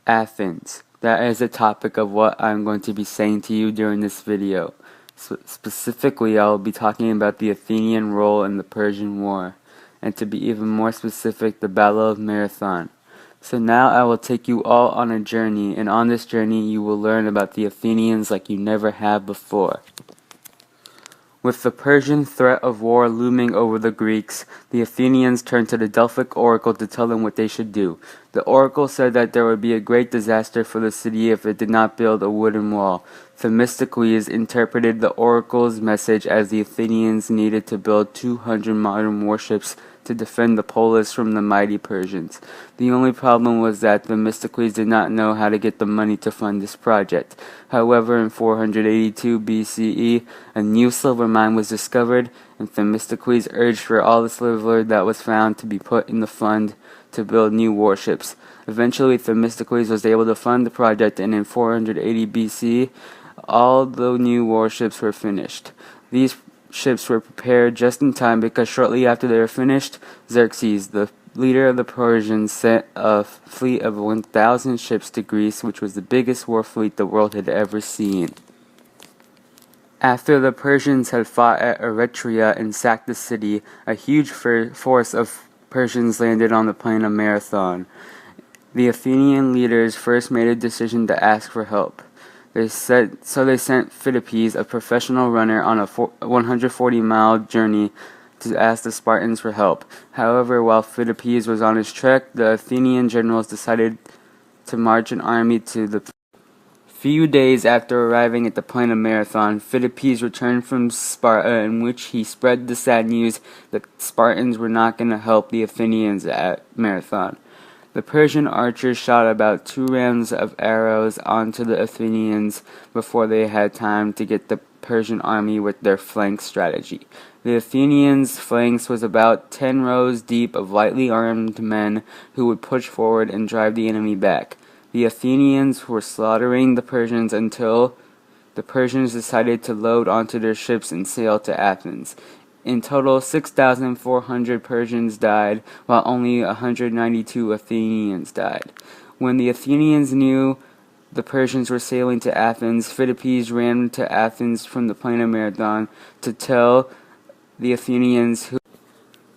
Athens. That is the topic of what I'm going to be saying to you during this video. Specifically, I will be talking about the Athenian role in the Persian War, and to be even more specific, the Battle of Marathon. So now I will take you all on a journey, and on this journey you will learn about the Athenians like you never have before. With the Persian threat of war looming over the Greeks, the Athenians turned to the Delphic oracle to tell them what they should do. The oracle said that there would be a great disaster for the city if it did not build a wooden wall. Themistocles interpreted the oracle's message as the Athenians needed to build 200 modern warships to defend the polis from the mighty Persians. The only problem was that Themistocles did not know how to get the money to fund this project. However, in 482 BCE, a new silver mine was discovered, and Themistocles urged for all the silver that was found to be put in the fund to build new warships. Eventually, Themistocles was able to fund the project, and in 480 BC, all the new warships were finished. These ships were prepared just in time because shortly after they were finished, Xerxes, the leader of the Persians, sent a fleet of 1,000 ships to Greece, which was the biggest war fleet the world had ever seen. After the Persians had fought at Eretria and sacked the city, a huge force of Persians landed on the plain of Marathon. The Athenian leaders first made a decision to ask for help. They sent Phidippes, a professional runner, on a 140-mile journey to ask the Spartans for help. However, while Phidippes was on his trek, the Athenian generals decided to march an army to the few days after arriving at the plain of Marathon. Phidippes returned from Sparta, in which he spread the sad news that Spartans were not going to help the Athenians at Marathon. The Persian archers shot about 2 rounds of arrows onto the Athenians before they had time to get the Persian army with their flank strategy. The Athenians' flanks was about 10 rows deep of lightly armed men who would push forward and drive the enemy back. The Athenians were slaughtering the Persians until the Persians decided to load onto their ships and sail to Athens. In total, 6,400 Persians died, while only 192 Athenians died. When the Athenians knew the Persians were sailing to Athens, Phidippes ran to Athens from the plain of Marathon to tell the Athenians who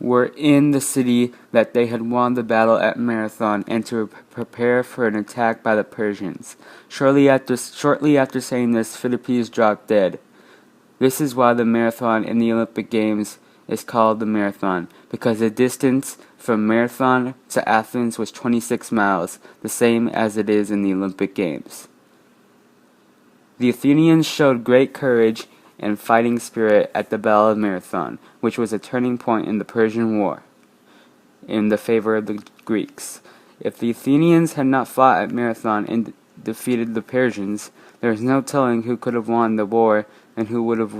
were in the city that they had won the battle at Marathon and to prepare for an attack by the Persians. Shortly after saying this, Phidippes dropped dead. This is why the marathon in the Olympic Games is called the marathon, because the distance from Marathon to Athens was 26 miles, the same as it is in the Olympic Games. The Athenians showed great courage and fighting spirit at the Battle of Marathon, which was a turning point in the Persian War, in the favor of the Greeks. If the Athenians had not fought at Marathon and defeated the Persians, there is no telling who could have won the war and who would have